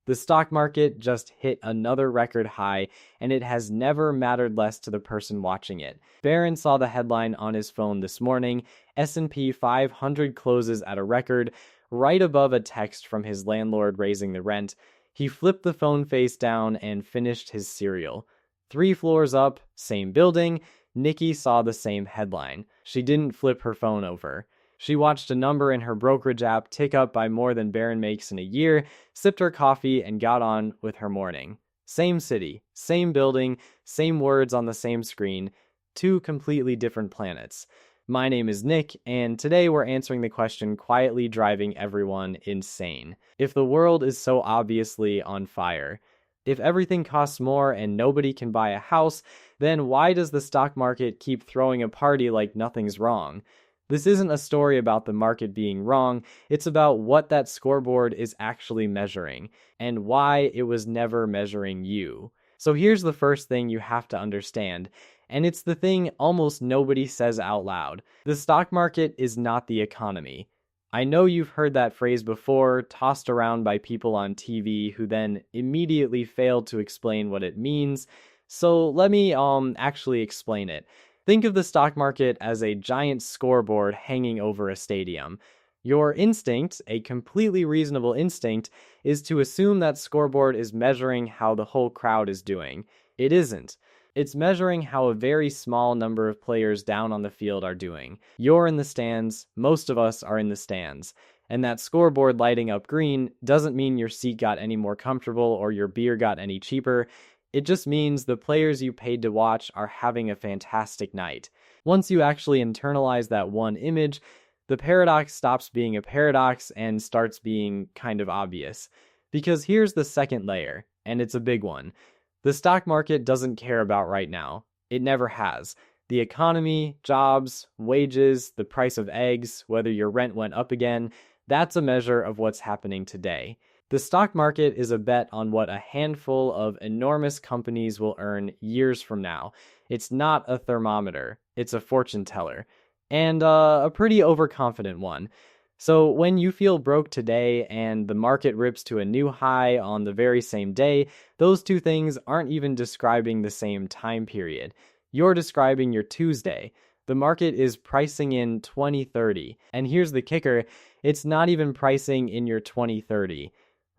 The stock market just hit another record high, and it has never mattered less to the person watching it. Barron saw the headline on his phone this morning: S&P 500 closes at a record, right above a text from his landlord raising the rent. He flipped the phone face down and finished his cereal. 3 floors up, same building, Nikki saw the same headline. She didn't flip her phone over. She watched a number in her brokerage app tick up by more than Barron makes in a year, sipped her coffee, and got on with her morning. Same city, same building, same words on the same screen, two completely different planets. My name is Nick, and today we're answering the question quietly driving everyone insane. If the world is so obviously on fire, if everything costs more and nobody can buy a house, then why does the stock market keep throwing a party like nothing's wrong? This isn't a story about the market being wrong, it's about what that scoreboard is actually measuring, and why it was never measuring you. So here's the first thing you have to understand, and it's the thing almost nobody says out loud. The stock market is not the economy. I know you've heard that phrase before, tossed around by people on TV who then immediately fail to explain what it means, so let me actually explain it. Think of the stock market as a giant scoreboard hanging over a stadium. Your instinct, a completely reasonable instinct, is to assume that scoreboard is measuring how the whole crowd is doing. It isn't. It's measuring how a very small number of players down on the field are doing. You're in the stands, most of us are in the stands. And that scoreboard lighting up green doesn't mean your seat got any more comfortable or your beer got any cheaper. It just means the players you paid to watch are having a fantastic night. Once you actually internalize that one image, the paradox stops being a paradox and starts being kind of obvious. Because here's the second layer, and it's a big one. The stock market doesn't care about right now. It never has. The economy, jobs, wages, the price of eggs, whether your rent went up again, that's a measure of what's happening today. The stock market is a bet on what a handful of enormous companies will earn years from now. It's not a thermometer, it's a fortune teller. And a pretty overconfident one. So when you feel broke today and the market rips to a new high on the very same day, those two things aren't even describing the same time period. You're describing your Tuesday. The market is pricing in 2030. And here's the kicker, it's not even pricing in your 2030.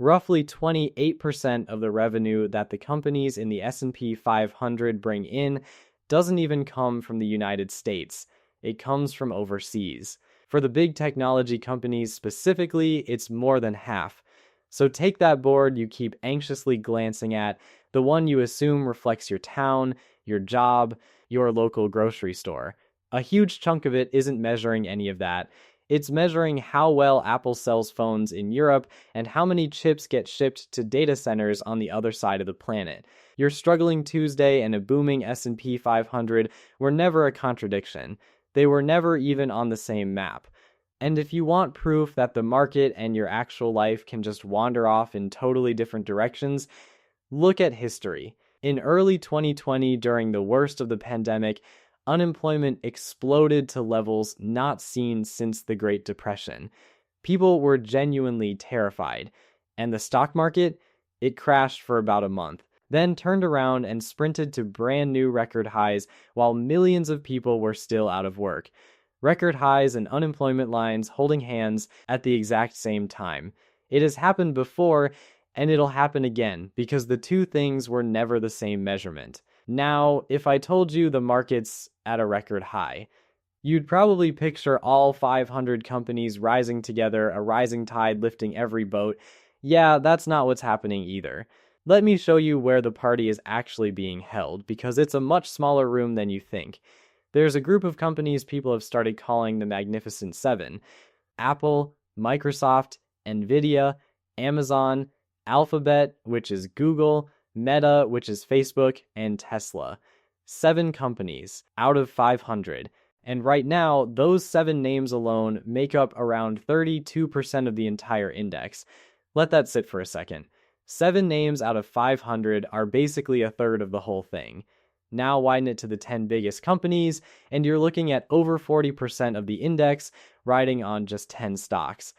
Roughly 28% of the revenue that the companies in the S&P 500 bring in doesn't even come from the United States. It comes from overseas. For the big technology companies specifically, it's more than half. So take that board you keep anxiously glancing at, the one you assume reflects your town, your job, your local grocery store. A huge chunk of it isn't measuring any of that. It's measuring how well Apple sells phones in Europe and how many chips get shipped to data centers on the other side of the planet. Your struggling Tuesday and a booming S&P 500 were never a contradiction. They were never even on the same map. And if you want proof that the market and your actual life can just wander off in totally different directions, look at history. In early 2020, during the worst of the pandemic, unemployment exploded to levels not seen since the Great Depression. People were genuinely terrified. And the stock market? It crashed for about a month, then turned around and sprinted to brand new record highs while millions of people were still out of work. Record highs and unemployment lines holding hands at the exact same time. It has happened before, and it'll happen again because the two things were never the same measurement. Now, if I told you the market's at a record high, you'd probably picture all 500 companies rising together, a rising tide lifting every boat. Yeah, that's not what's happening either. Let me show you where the party is actually being held, because it's a much smaller room than you think. There's a group of companies people have started calling the Magnificent Seven: Apple, Microsoft, Nvidia, Amazon, Alphabet, which is Google, Meta, which is Facebook, and Tesla. 7 companies out of 500. And right now, those 7 names alone make up around 32% of the entire index. Let that sit for a second. 7 names out of 500 are basically a third of the whole thing. Now widen it to the 10 biggest companies, and you're looking at over 40% of the index riding on just 10 stocks.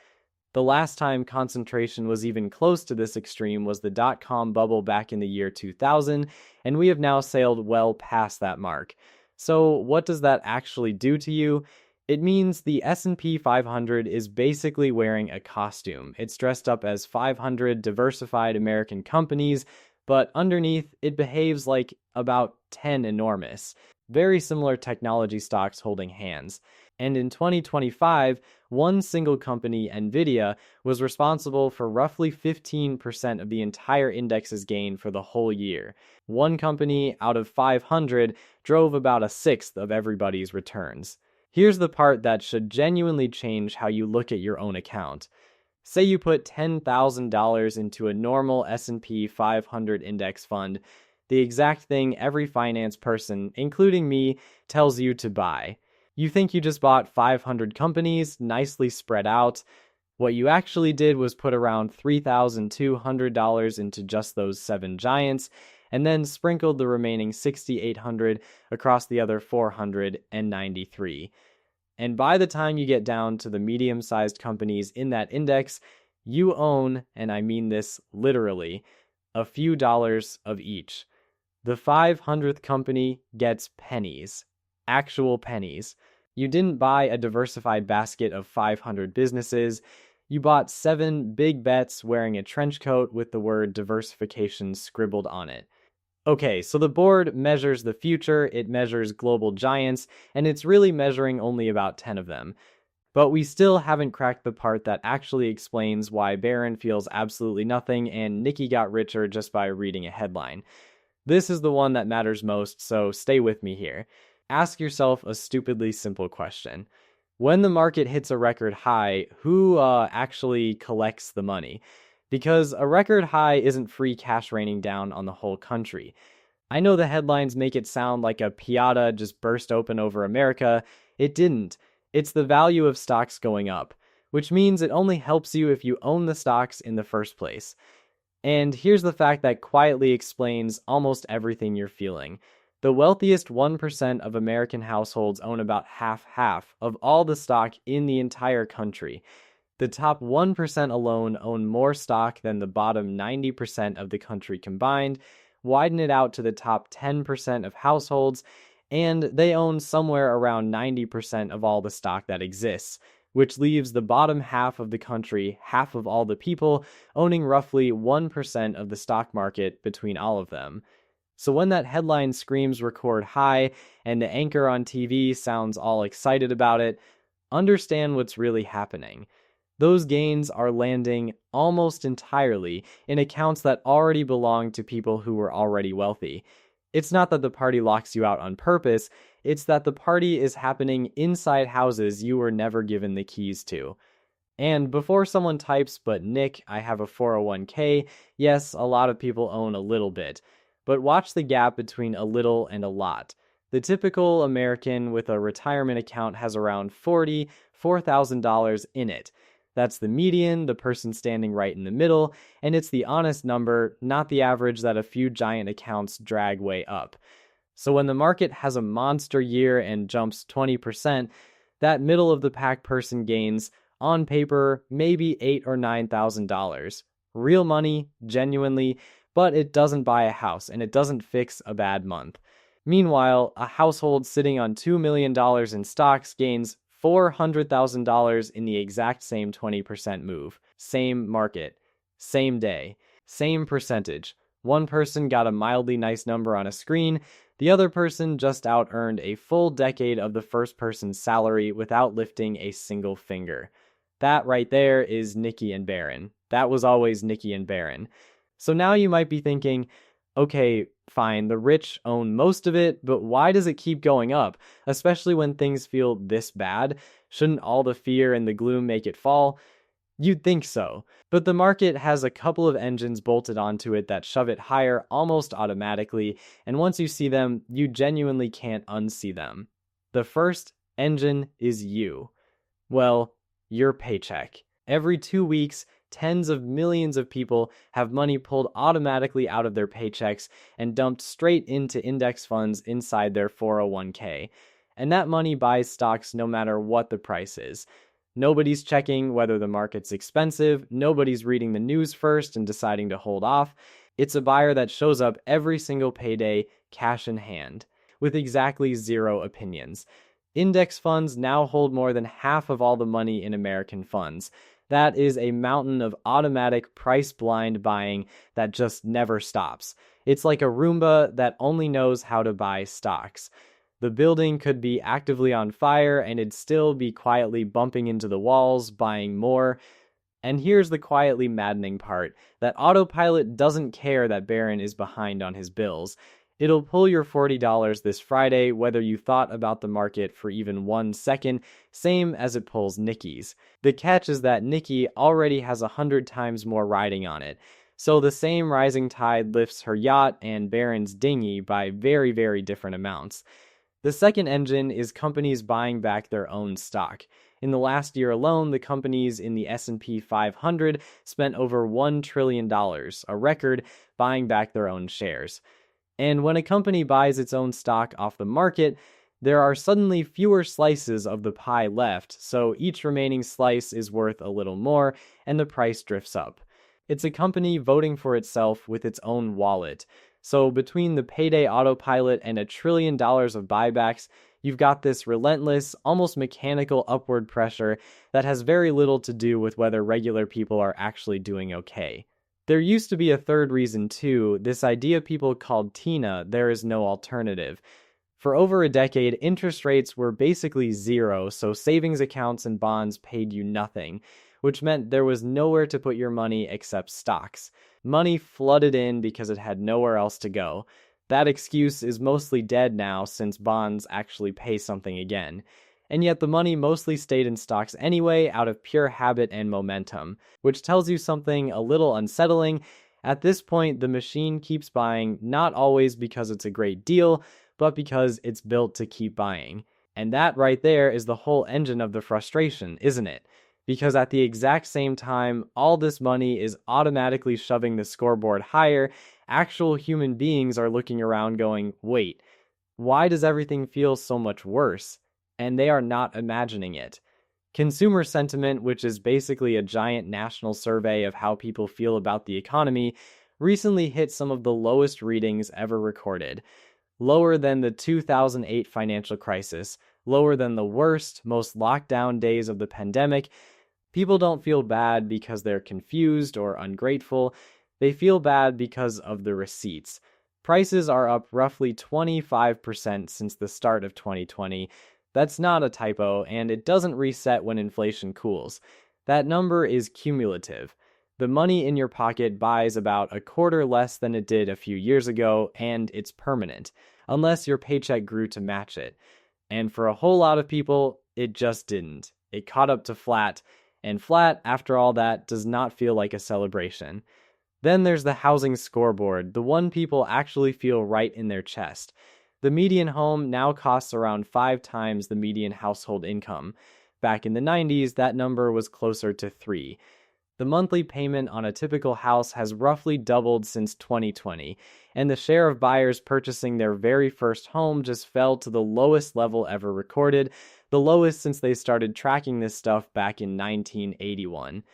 The last time concentration was even close to this extreme was the dot-com bubble back in the year 2000, and we have now sailed well past that mark. So, what does that actually do to you? It means the S&P 500 is basically wearing a costume. It's dressed up as 500 diversified American companies, but underneath it behaves like about 10 enormous, very similar technology stocks holding hands. And in 2025, one single company, Nvidia, was responsible for roughly 15% of the entire index's gain for the whole year. One company out of 500 drove about a sixth of everybody's returns. Here's the part that should genuinely change how you look at your own account. Say you put $10,000 into a normal S&P 500 index fund, the exact thing every finance person, including me, tells you to buy. You think you just bought 500 companies, nicely spread out. What you actually did was put around $3,200 into just those 7 giants, and then sprinkled the remaining 6,800 across the other 493. And by the time you get down to the medium-sized companies in that index, you own, and I mean this literally, a few dollars of each. The 500th company gets pennies. Actual pennies. You didn't buy a diversified basket of 500 businesses. You bought 7 big bets wearing a trench coat with the word diversification scribbled on it. Okay, so the board measures the future, it measures global giants, and it's really measuring only about 10 of them. But we still haven't cracked the part that actually explains why Barron feels absolutely nothing and Nikki got richer just by reading a headline. This is the one that matters most, so stay with me here. Ask yourself a stupidly simple question. When the market hits a record high, who actually collects the money? Because a record high isn't free cash raining down on the whole country. I know the headlines make it sound like a piñata just burst open over America. It didn't. It's the value of stocks going up, which means it only helps you if you own the stocks in the first place. And here's the fact that quietly explains almost everything you're feeling. The wealthiest 1% of American households own about half of all the stock in the entire country. The top 1% alone own more stock than the bottom 90% of the country combined. Widen it out to the top 10% of households, and they own somewhere around 90% of all the stock that exists, which leaves the bottom half of the country, half of all the people, owning roughly 1% of the stock market between all of them. So when that headline screams record high and the anchor on TV sounds all excited about it, understand what's really happening. Those gains are landing almost entirely in accounts that already belong to people who were already wealthy. It's not that the party locks you out on purpose, it's that the party is happening inside houses you were never given the keys to. And before someone types, "But Nick, I have a 401k," yes, a lot of people own a little bit. But watch the gap between a little and a lot. The typical American with a retirement account has around $4,000 in it. That's the median, the person standing right in the middle, and it's the honest number, not the average that a few giant accounts drag way up. So when the market has a monster year and jumps 20%, that middle of the pack person gains, on paper, maybe $8,000 or $9,000. Real money, genuinely, but it doesn't buy a house and it doesn't fix a bad month. Meanwhile, a household sitting on $2 million in stocks gains $400,000 in the exact same 20% move. Same market, same day, same percentage. One person got a mildly nice number on a screen, the other person just out-earned a full decade of the first person's salary without lifting a single finger. That right there is Nikki and Barron. That was always Nikki and Barron. So now you might be thinking, okay, fine, the rich own most of it, but why does it keep going up, especially when things feel this bad? Shouldn't all the fear and the gloom make it fall? You'd think so, but the market has a couple of engines bolted onto it that shove it higher almost automatically, and once you see them, you genuinely can't unsee them. The first engine is you. Well, your paycheck. Every 2 weeks, tens of millions of people have money pulled automatically out of their paychecks and dumped straight into index funds inside their 401k. And that money buys stocks no matter what the price is. Nobody's checking whether the market's expensive, nobody's reading the news first and deciding to hold off. It's a buyer that shows up every single payday, cash in hand, with exactly zero opinions. Index funds now hold more than half of all the money in American funds. That is a mountain of automatic price blind buying that just never stops. It's like a Roomba that only knows how to buy stocks. The building could be actively on fire and it'd still be quietly bumping into the walls, buying more. And here's the quietly maddening part, that autopilot doesn't care that Barron is behind on his bills. It'll pull your $40 this Friday whether you thought about the market for even 1 second, same as it pulls Nikki's. The catch is that Nikki already has 100 times more riding on it. So the same rising tide lifts her yacht and Barron's dinghy by very, very different amounts. The second engine is companies buying back their own stock. In the last year alone, the companies in the S&P 500 spent over $1 trillion, a record, buying back their own shares. And when a company buys its own stock off the market, there are suddenly fewer slices of the pie left, so each remaining slice is worth a little more, and the price drifts up. It's a company voting for itself with its own wallet. So between the payday autopilot and $1 trillion of buybacks, you've got this relentless, almost mechanical upward pressure that has very little to do with whether regular people are actually doing okay. There used to be a third reason too, this idea people called TINA, there is no alternative. For over a decade, interest rates were basically zero, so savings accounts and bonds paid you nothing, which meant there was nowhere to put your money except stocks. Money flooded in because it had nowhere else to go. That excuse is mostly dead now since bonds actually pay something again. And yet the money mostly stayed in stocks anyway out of pure habit and momentum, which tells you something a little unsettling. At this point, the machine keeps buying, not always because it's a great deal, but because it's built to keep buying. And that right there is the whole engine of the frustration, isn't it? Because at the exact same time, all this money is automatically shoving the scoreboard higher, actual human beings are looking around going, wait, why does everything feel so much worse? And they are not imagining it. Consumer sentiment, which is basically a giant national survey of how people feel about the economy, recently hit some of the lowest readings ever recorded. Lower than the 2008 financial crisis, lower than the worst, most locked down days of the pandemic. People don't feel bad because they're confused or ungrateful. They feel bad because of the receipts. Prices are up roughly 25% since the start of 2020. That's not a typo, and it doesn't reset when inflation cools. That number is cumulative. The money in your pocket buys about a quarter less than it did a few years ago, and it's permanent, unless your paycheck grew to match it. And for a whole lot of people, it just didn't. It caught up to flat, and flat, after all that, does not feel like a celebration. Then there's the housing scoreboard, the one people actually feel right in their chest. The median home now costs around 5 times the median household income. Back in the 90s, that number was closer to 3. The monthly payment on a typical house has roughly doubled since 2020, and the share of buyers purchasing their very first home just fell to the lowest level ever recorded, the lowest since they started tracking this stuff back in 1981.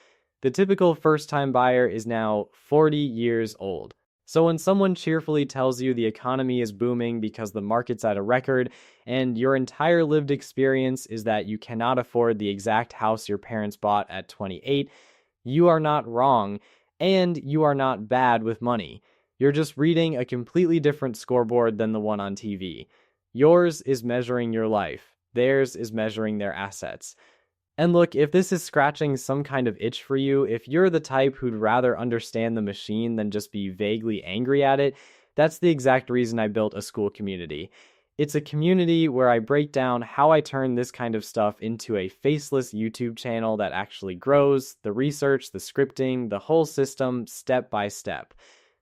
The typical first-time buyer is now 40 years old. So when someone cheerfully tells you the economy is booming because the market's at a record, and your entire lived experience is that you cannot afford the exact house your parents bought at 28, you are not wrong, and you are not bad with money. You're just reading a completely different scoreboard than the one on TV. Yours is measuring your life. Theirs is measuring their assets. And look, if this is scratching some kind of itch for you, if you're the type who'd rather understand the machine than just be vaguely angry at it, that's the exact reason I built a school community. It's a community where I break down how I turn this kind of stuff into a faceless YouTube channel that actually grows, the research, the scripting, the whole system, step by step.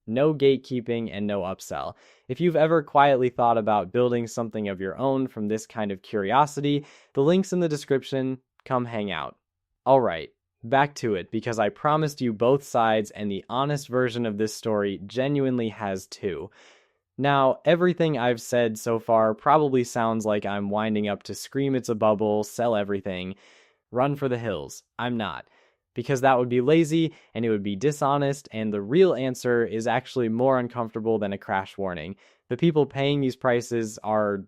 No gatekeeping and no upsell. If you've ever quietly thought about building something of your own from this kind of curiosity, the link's in the description. Come hang out. Alright, back to it, because I promised you both sides, and the honest version of this story genuinely has two. Now, everything I've said so far probably sounds like I'm winding up to scream it's a bubble, sell everything. run for the hills. I'm not. Because that would be lazy and it would be dishonest, and the real answer is actually more uncomfortable than a crash warning. The people paying these prices are,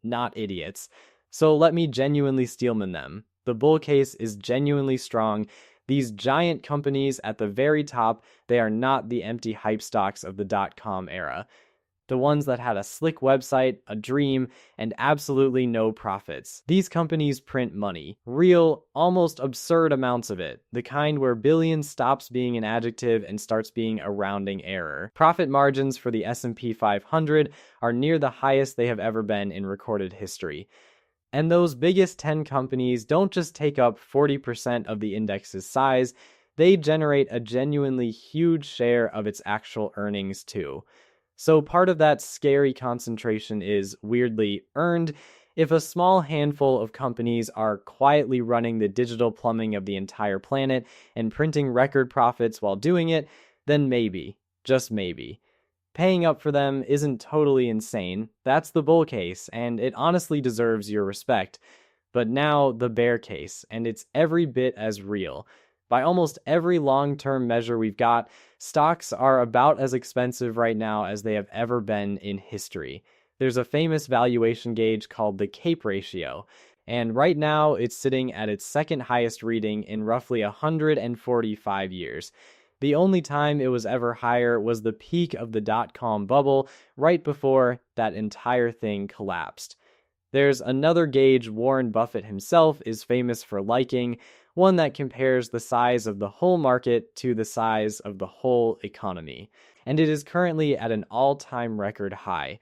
not idiots. So let me genuinely steelman them. The bull case is genuinely strong. These giant companies at the very top, they are not the empty hype stocks of the dot-com era. The ones that had a slick website, a dream, and absolutely no profits. These companies print money. Real, almost absurd amounts of it. The kind where billions stops being an adjective and starts being a rounding error. Profit margins for the S&P 500 are near the highest they have ever been in recorded history. And those biggest 10 companies don't just take up 40% of the index's size, they generate a genuinely huge share of its actual earnings too. So part of that scary concentration is, weirdly, earned. If a small handful of companies are quietly running the digital plumbing of the entire planet and printing record profits while doing it, then maybe, just maybe. Paying up for them isn't totally insane. That's the bull case, and it honestly deserves your respect. But now the bear case, and it's every bit as real. By almost every long-term measure we've got, stocks are about as expensive right now as they have ever been in history. There's a famous valuation gauge called the CAPE ratio, and right now it's sitting at its second highest reading in roughly 145 years. The only time it was ever higher was the peak of the dot-com bubble, right before that entire thing collapsed. There's another gauge Warren Buffett himself is famous for liking, one that compares the size of the whole market to the size of the whole economy. And it is currently at an all-time record high.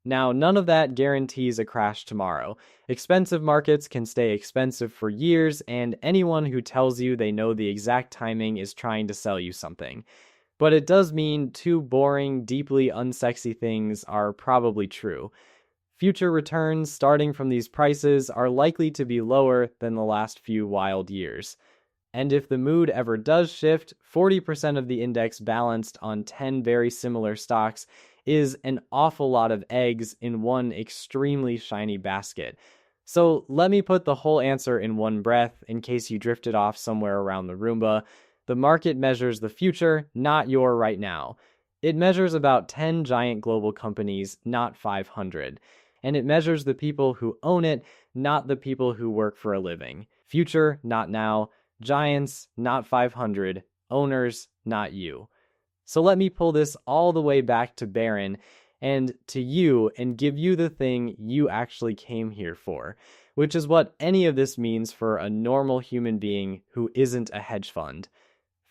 Now, none of that guarantees a crash tomorrow. Expensive markets can stay expensive for years, and anyone who tells you they know the exact timing is trying to sell you something. But it does mean two boring, deeply unsexy things are probably true. Future returns starting from these prices are likely to be lower than the last few wild years. And if the mood ever does shift, 40% of the index balanced on 10 very similar stocks is an awful lot of eggs in one extremely shiny basket. So let me put the whole answer in one breath in case you drifted off somewhere around the Roomba. The market measures the future, not your right now. It measures about 10 giant global companies, not 500. And it measures the people who own it, not the people who work for a living. Future, not now. Giants, not 500. Owners, not you. So let me pull this all the way back to Barron and to you and give you the thing you actually came here for, which is what any of this means for a normal human being who isn't a hedge fund.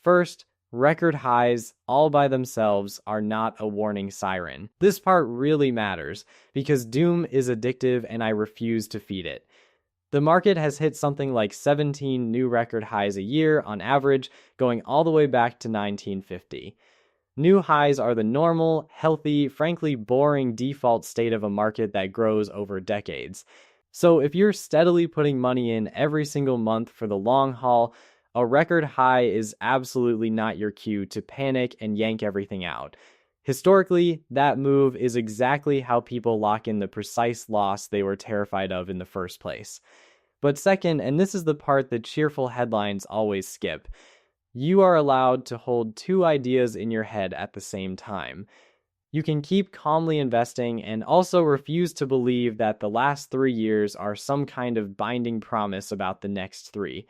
First, record highs all by themselves are not a warning siren. This part really matters because doom is addictive and I refuse to feed it. The market has hit something like 17 new record highs a year on average, going all the way back to 1950. New highs are the normal, healthy, frankly boring default state of a market that grows over decades. So if you're steadily putting money in every single month for the long haul, a record high is absolutely not your cue to panic and yank everything out. Historically, that move is exactly how people lock in the precise loss they were terrified of in the first place. But second, and this is the part that cheerful headlines always skip, you are allowed to hold two ideas in your head at the same time. You can keep calmly investing and also refuse to believe that the last 3 years are some kind of binding promise about the next 3.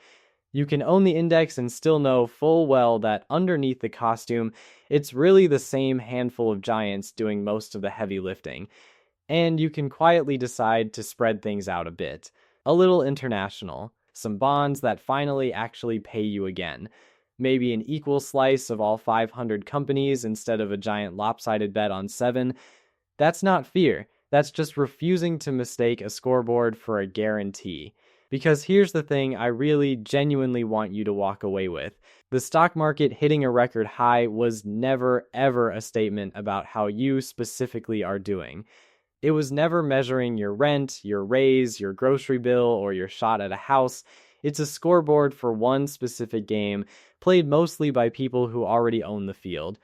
You can own the index and still know full well that underneath the costume, it's really the same handful of giants doing most of the heavy lifting. And you can quietly decide to spread things out a bit. A little international. Some bonds that finally actually pay you again. Maybe an equal slice of all 500 companies instead of a giant lopsided bet on 7. That's not fear. That's just refusing to mistake a scoreboard for a guarantee. Because here's the thing I really genuinely want you to walk away with. The stock market hitting a record high was never ever a statement about how you specifically are doing. It was never measuring your rent, your raise, your grocery bill, or your shot at a house. It's a scoreboard for one specific game, played mostly by people who already own the field.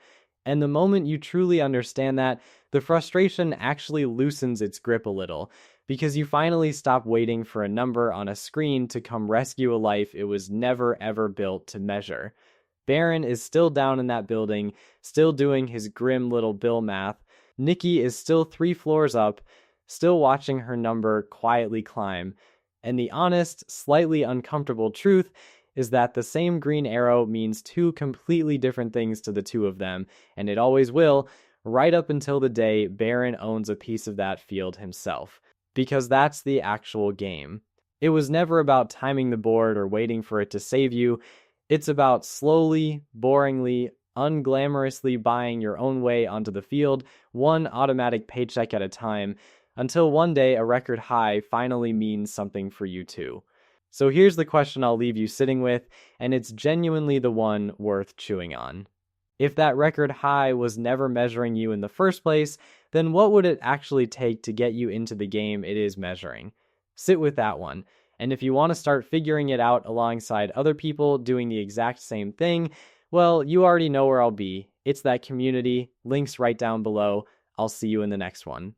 And the moment you truly understand that, the frustration actually loosens its grip a little. because you finally stop waiting for a number on a screen to come rescue a life it was never ever built to measure. Baron is still down in that building, still doing his grim little bill math. Nikki is still 3 floors up, still watching her number quietly climb. And the honest, slightly uncomfortable truth is that the same green arrow means two completely different things to the two of them, and it always will, right up until the day Baron owns a piece of that field himself. Because that's the actual game. It was never about timing the board or waiting for it to save you. It's about slowly, boringly, unglamorously buying your own way onto the field, one automatic paycheck at a time, until one day a record high finally means something for you too. So here's the question I'll leave you sitting with, and it's genuinely the one worth chewing on. If that record high was never measuring you in the first place, then what would it actually take to get you into the game it is measuring? Sit with that one. And if you want to start figuring it out alongside other people doing the exact same thing, well, you already know where I'll be. It's that community, links right down below. I'll see you in the next one.